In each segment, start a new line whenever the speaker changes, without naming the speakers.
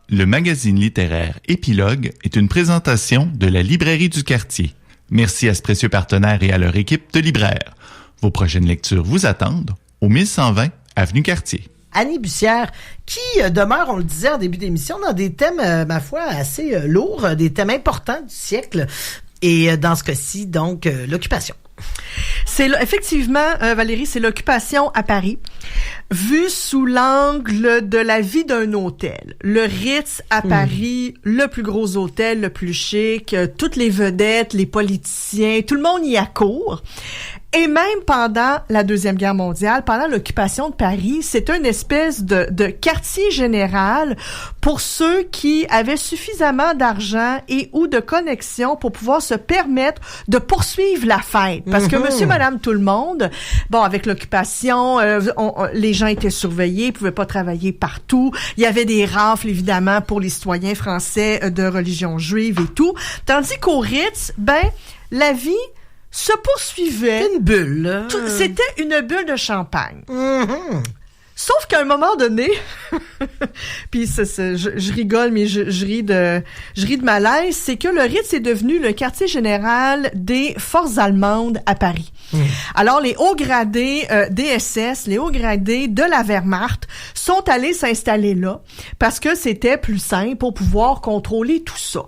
le magazine littéraire Épilogue est une présentation de la Librairie du Quartier. Merci à ce précieux partenaire et à leur équipe de libraires. Vos prochaines lectures vous attendent au 1120 Avenue Cartier.
Annie Bussière, qui demeure, on le disait en début d'émission, dans des thèmes, ma foi, assez lourds, des thèmes importants du siècle. Et dans ce cas-ci, donc, l'occupation.
C'est effectivement, Valérie, c'est l'occupation à Paris, vue sous l'angle de la vie d'un hôtel. Le Ritz à Paris, le plus gros hôtel, le plus chic, toutes les vedettes, les politiciens, tout le monde y accourt. Et même pendant la Deuxième Guerre mondiale, pendant l'occupation de Paris, c'est une espèce de quartier général pour ceux qui avaient suffisamment d'argent et ou de connexions pour pouvoir se permettre de poursuivre la fête. Parce que monsieur, madame, tout le monde, bon, avec l'occupation, les gens étaient surveillés, pouvaient pas travailler partout. Il y avait des rafles, évidemment, pour les citoyens français de religion juive et tout. Tandis qu'au Ritz, la vie se poursuivait.
C'était une bulle.
C'était une bulle de champagne. Sauf qu'à un moment donné, puis je rigole, mais je ris de malaise, c'est que le Ritz est devenu le quartier général des forces allemandes à Paris. Alors, les hauts gradés des SS, les hauts gradés de la Wehrmacht sont allés s'installer là parce que c'était plus simple pour pouvoir contrôler tout ça.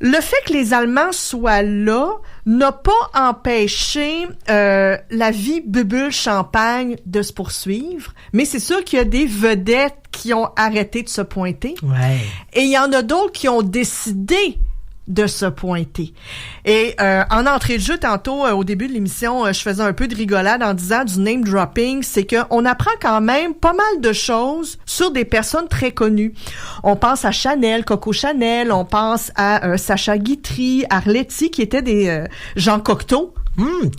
Le fait que les Allemands soient là n'a pas empêché la vie bulle champagne de se poursuivre, mais c'est sûr qu'il y a des vedettes qui ont arrêté de se pointer.
Ouais.
Et il y en a d'autres qui ont décidé de se pointer. Et en entrée de jeu, tantôt, au début de l'émission, je faisais un peu de rigolade en disant du name dropping, c'est qu'on apprend quand même pas mal de choses sur des personnes très connues. On pense à Chanel, Coco Chanel, on pense à Sacha Guitry, Arletty, qui étaient des Jean Cocteau.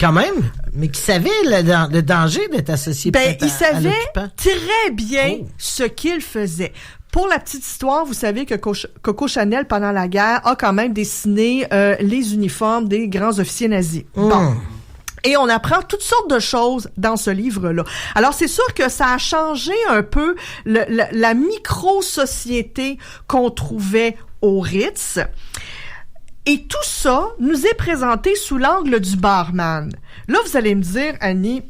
Quand même, mais qui savait le danger d'être associé
il savait
l'occupant.
très bien ce qu'il faisait. Pour la petite histoire, vous savez que Coco Chanel, pendant la guerre, a quand même dessiné les uniformes des grands officiers nazis. Bon. Et on apprend toutes sortes de choses dans ce livre-là. Alors, c'est sûr que ça a changé un peu la micro-société qu'on trouvait au Ritz. Et tout ça nous est présenté sous l'angle du barman. Là, vous allez me dire, Annie,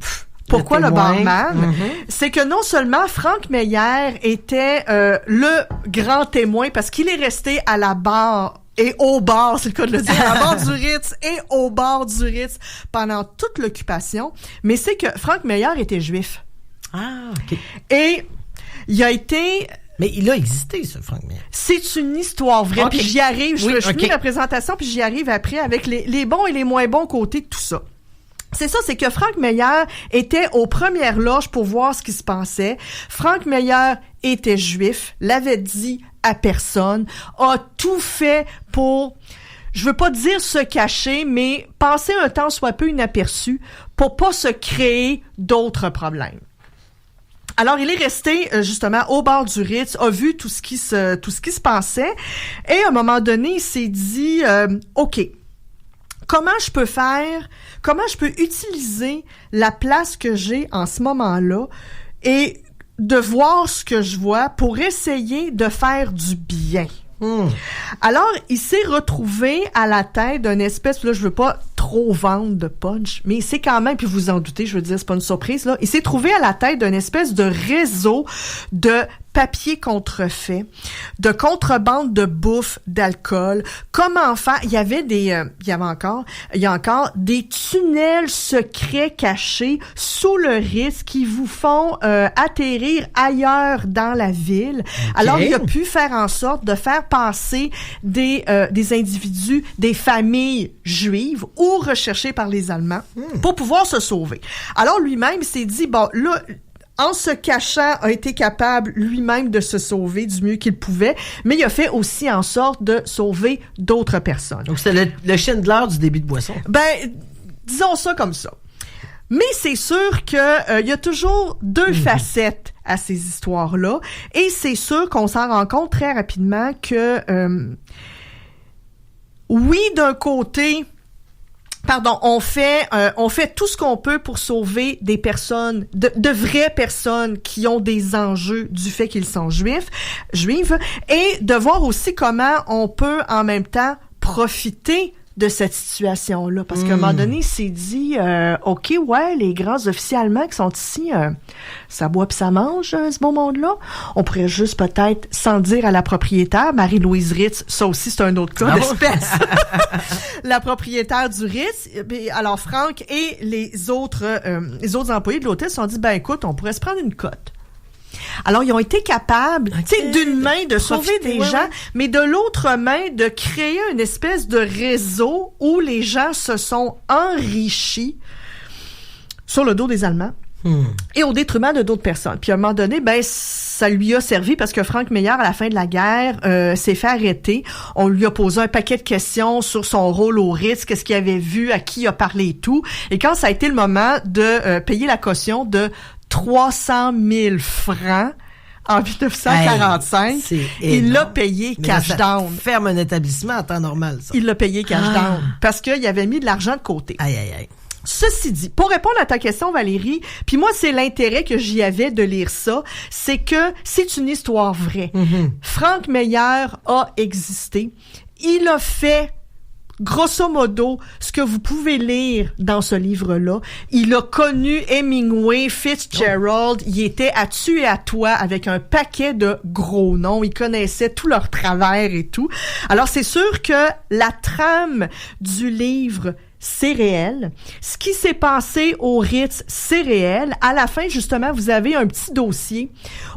pourquoi le barman? C'est que non seulement Franck Meyer était le grand témoin, parce qu'il est resté à la barre et au bar, c'est le cas de le dire, à la barre du Ritz et au bar du Ritz pendant toute l'occupation, mais c'est que Franck Meyer était juif.
Ah, OK.
Et il a été...
Mais il a existé, ce Franck Meyer.
C'est une histoire vraie, puis j'y arrive, je finis ma présentation, puis j'y arrive après avec les bons et les moins bons côtés de tout ça. C'est ça, c'est que Franck Meyer était aux premières loges pour voir ce qui se passait. Franck Meyer était juif, l'avait dit à personne, a tout fait pour, je veux pas dire se cacher, mais passer un temps soit peu inaperçu pour pas se créer d'autres problèmes. Alors, il est resté, justement, au bar du Ritz, a vu tout ce qui se passait, et à un moment donné, il s'est dit, OK, comment je peux utiliser la place que j'ai en ce moment-là et de voir ce que je vois pour essayer de faire du bien. Alors, il s'est retrouvé à la tête d'une espèce, là, je veux pas trop vendre de punch, mais c'est quand même, puis vous en doutez, je veux dire, c'est pas une surprise, là, il s'est trouvé à la tête d'une espèce de réseau de papier contrefait, de contrebande de bouffe, d'alcool. Comment faire? Il y a encore des tunnels secrets cachés sous le Ritz qui vous font atterrir ailleurs dans la ville. Okay. Alors, il a pu faire en sorte de faire passer des individus, des familles juives ou recherchées par les Allemands pour pouvoir se sauver. Alors, lui-même s'est dit, bon, là, en se cachant, a été capable lui-même de se sauver du mieux qu'il pouvait, mais il a fait aussi en sorte de sauver d'autres personnes.
Donc, c'est le Schindler du débit de boisson.
Disons ça comme ça. Mais c'est sûr que y a toujours deux facettes à ces histoires-là, et c'est sûr qu'on s'en rend compte très rapidement que, oui, d'un côté, on fait tout ce qu'on peut pour sauver des personnes, de vraies personnes qui ont des enjeux du fait qu'ils sont juives, et de voir aussi comment on peut en même temps profiter de cette situation-là. Parce qu'à un moment donné, il s'est dit, OK, ouais, les grands officiers allemands qui sont ici, ça boit pis ça mange, ce beau monde-là. On pourrait juste peut-être s'en dire à la propriétaire, Marie-Louise Ritz, ça aussi, c'est un autre cas d'espèce. La propriétaire du Ritz. Alors, Franck et les autres employés de l'hôtel se sont dit, ben écoute, on pourrait se prendre une cote. Alors, ils ont été capables, tu sais, d'une main de sauver des gens, mais de l'autre main de créer une espèce de réseau où les gens se sont enrichis sur le dos des Allemands et au détriment de d'autres personnes. Puis à un moment donné, ben ça lui a servi parce que Franck Meyer, à la fin de la guerre, s'est fait arrêter. On lui a posé un paquet de questions sur son rôle au Ritz, qu'est-ce qu'il avait vu, à qui il a parlé et tout. Et quand ça a été le moment de payer la caution de 300 000 francs en 1945, il l'a payé cash down.
Ferme un établissement en temps normal, ça.
Il l'a payé cash down parce qu'il avait mis de l'argent de côté.
Aïe.
Ceci dit, pour répondre à ta question, Valérie, puis moi, c'est l'intérêt que j'y avais de lire ça, c'est que c'est une histoire vraie. Franck Meyer a existé. Il a fait grosso modo, ce que vous pouvez lire dans ce livre-là. Il a connu Hemingway, Fitzgerald, il était à tu et à toi avec un paquet de gros noms. Il connaissait tous leurs travers et tout. Alors, c'est sûr que la trame du livre, c'est réel. Ce qui s'est passé au Ritz, c'est réel. À la fin, justement, vous avez un petit dossier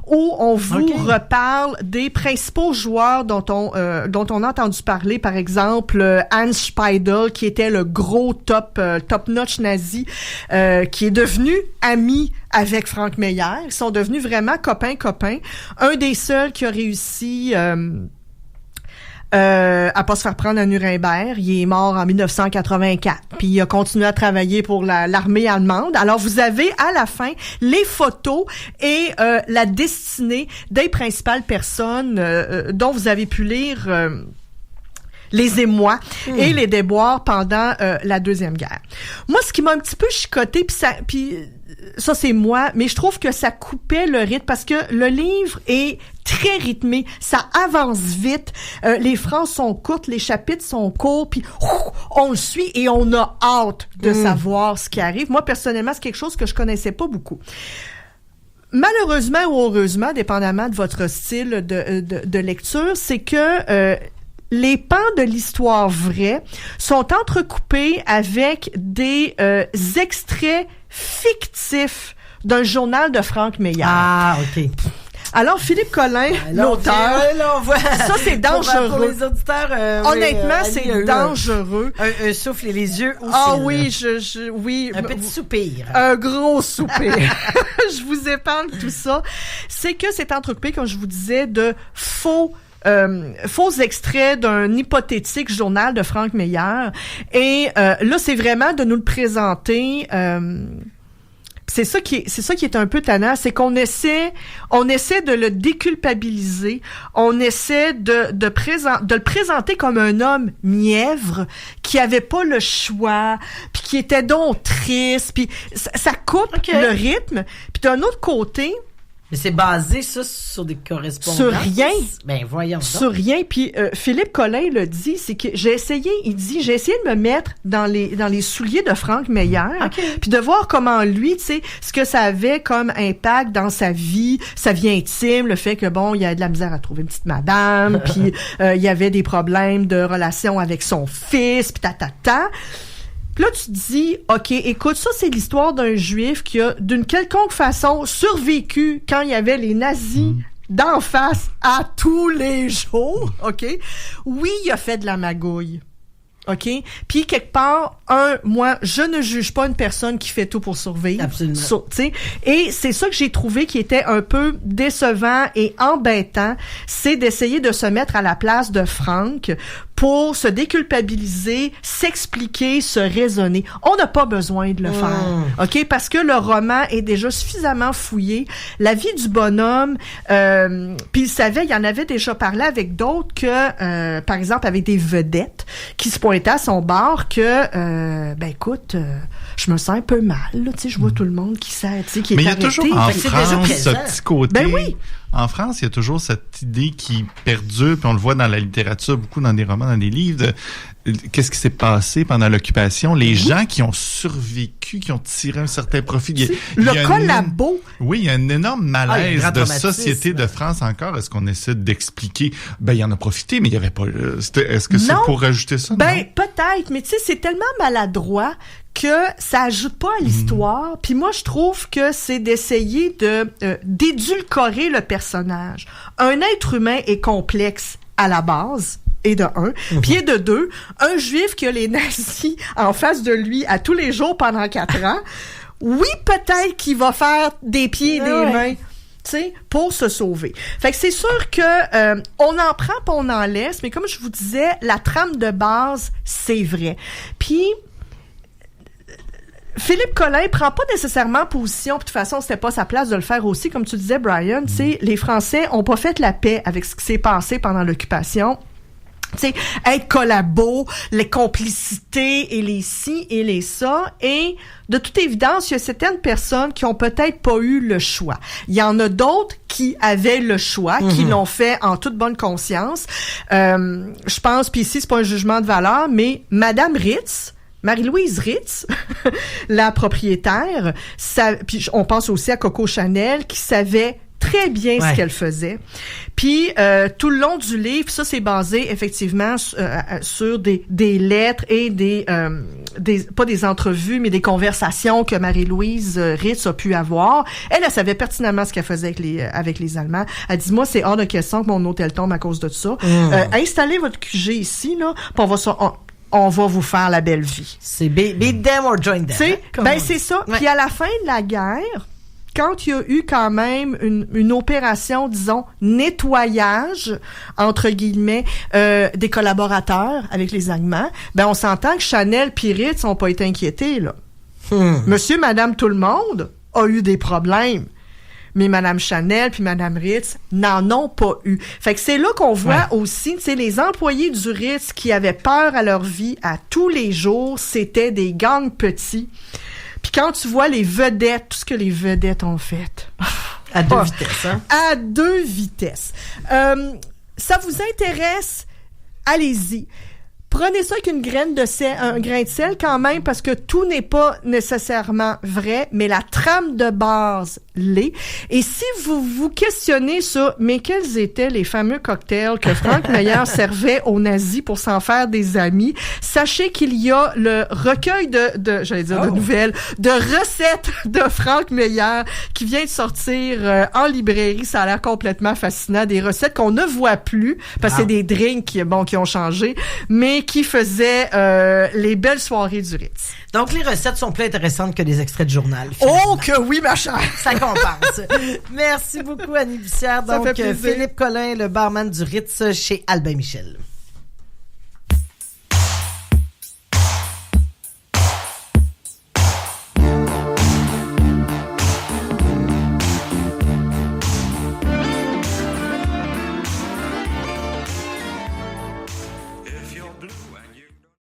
où on vous reparle des principaux joueurs dont on a entendu parler. Par exemple, Hans Speidel, qui était le gros top-notch nazi, qui est devenu ami avec Franck Meyer. Ils sont devenus vraiment copains. Un des seuls qui a réussi à pas se faire prendre à Nuremberg. Il est mort en 1984. Puis il a continué à travailler pour l'armée allemande. Alors vous avez à la fin les photos et la destinée des principales personnes dont vous avez pu lire les émois et les déboires pendant la Deuxième Guerre. Moi, ce qui m'a un petit peu chicoté, puis ça c'est moi, mais je trouve que ça coupait le rythme parce que le livre est très rythmé, ça avance vite, les phrases sont courtes, les chapitres sont courts, puis on le suit et on a hâte de savoir ce qui arrive. Moi, personnellement, c'est quelque chose que je connaissais pas beaucoup. Malheureusement ou heureusement, dépendamment de votre style de lecture, c'est que les pans de l'histoire vraie sont entrecoupés avec des extraits fictifs d'un journal de Franck Meyer.
Ah, OK.
Alors, Philippe Collin, l'auteur, ça, c'est dangereux.
Pour les auditeurs,
honnêtement, c'est dangereux.
Un souffle et les yeux aussi.
Ah oui, oui.
Un petit soupir.
Un gros soupir. Je vous épargne tout ça. C'est que c'est entrecoupé, comme je vous disais, de faux extraits d'un hypothétique journal de Franck Meyer. Et là, c'est vraiment de nous le présenter. C'est ça qui est un peu tannant, c'est qu'on essaie de le déculpabiliser, on essaie de le présenter comme un homme mièvre qui avait pas le choix, puis qui était donc triste, puis ça coupe le rythme. Puis d'un autre côté,
mais c'est basé, ça, sur des correspondances?
Sur rien.
Ben, voyons donc.
Sur rien. Puis Philippe Collin le dit, c'est que j'ai essayé de me mettre dans les souliers de Franck Meyer, puis de voir comment lui, tu sais, ce que ça avait comme impact dans sa vie intime, le fait que, bon, il y a de la misère à trouver une petite madame, puis il y avait des problèmes de relation avec son fils, puis ta. Là, tu te dis, OK, écoute, ça, c'est l'histoire d'un Juif qui a, d'une quelconque façon, survécu quand il y avait les nazis d'en face à tous les jours, OK? Oui, il a fait de la magouille, OK? Puis, quelque part, moi, je ne juge pas une personne qui fait tout pour survivre.
Absolument.
Et c'est ça que j'ai trouvé qui était un peu décevant et embêtant, c'est d'essayer de se mettre à la place de Franck pour se déculpabiliser, s'expliquer, se raisonner. On n'a pas besoin de le faire, OK? Parce que le roman est déjà suffisamment fouillé. La vie du bonhomme, puis il en avait déjà parlé avec d'autres que, par exemple, avec des vedettes qui se pointaient été à son bar que, écoute, je me sens un peu mal, là, tu sais, je vois tout le monde qui sait, tu sais, qui est arrêté.
Mais il y a toujours en France ce petit côté.
Ben oui.
En France, il y a toujours cette idée qui perdure, puis on le voit dans la littérature, beaucoup dans des romans, dans des livres, qu'est-ce qui s'est passé pendant l'occupation, les gens qui ont survécu, qui ont tiré un certain profit.
Le collabo.
Oui, il y a un énorme malaise de société de France encore. Est-ce qu'on essaie d'expliquer? Ben, il en a profité, mais il y avait pas... Est-ce que c'est pour rajouter ça?
Ben, peut-être, mais tu sais, c'est tellement maladroit que ça ajoute pas à l'histoire. Puis moi, je trouve que c'est d'essayer d'édulcorer le personnage. Un être humain est complexe à la base, et de un. Puis de deux, un juif qui a les nazis en face de lui à tous les jours pendant 4 ans, oui, peut-être qu'il va faire des pieds et des mains, tu sais, pour se sauver. Fait que c'est sûr que on en prend pas on en laisse, mais comme je vous disais, la trame de base, c'est vrai. Puis Philippe Collin prend pas nécessairement position, puis de toute façon, c'était pas sa place de le faire aussi, comme tu disais, Brian. Tu sais, les Français ont pas fait la paix avec ce qui s'est passé pendant l'occupation. Tu sais, être collabo, les complicités et les ci et les ça. Et de toute évidence, il y a certaines personnes qui ont peut-être pas eu le choix. Il y en a d'autres qui avaient le choix, qui l'ont fait en toute bonne conscience. Je pense, puis ici, c'est pas un jugement de valeur, mais Madame Ritz, Marie-Louise Ritz, la propriétaire, puis on pense aussi à Coco Chanel, qui savait très bien ce qu'elle faisait. Puis tout le long du livre, ça c'est basé effectivement sur des lettres et des pas des entrevues, mais des conversations que Marie-Louise Ritz a pu avoir. Elle savait pertinemment ce qu'elle faisait avec les Allemands. Elle dit, moi, c'est hors de question que mon hôtel tombe à cause de ça. Installez votre QG ici, là, puis on va vous faire la belle vie.
C'est beat them or join them.
Ben c'est ça. Ouais. Puis à la fin de la guerre, quand il y a eu quand même une opération, disons, nettoyage, entre guillemets, des collaborateurs avec les Allemands, ben on s'entend que Chanel et Ritz n'ont pas été inquiétés, là. Monsieur, madame, tout le monde a eu des problèmes. Mais Madame Chanel puis Madame Ritz n'en ont pas eu. Fait que c'est là qu'on voit aussi, tu sais, les employés du Ritz qui avaient peur à leur vie à tous les jours, c'était des gangs petits. Puis quand tu vois les vedettes, tout ce que les vedettes ont fait.
À 2 vitesses, hein?
À 2 vitesses. Ça vous intéresse? Allez-y. Prenez ça avec un grain de sel quand même, parce que tout n'est pas nécessairement vrai, mais la trame de base l'est. Et si vous vous questionnez sur, mais quels étaient les fameux cocktails que Franck Meyer servait aux nazis pour s'en faire des amis, sachez qu'il y a le recueil de nouvelles, de recettes de Franck Meyer qui vient de sortir en librairie. Ça a l'air complètement fascinant. Des recettes qu'on ne voit plus, parce que c'est des drinks qui ont changé, mais qui faisait les belles soirées du Ritz.
Donc, les recettes sont plus intéressantes que les extraits de journal.
Finalement. Oh que oui, ma chère!
Ça compense. Merci beaucoup, Annie Bussière. Donc, Philippe Collin, le barman du Ritz chez Albin Michel.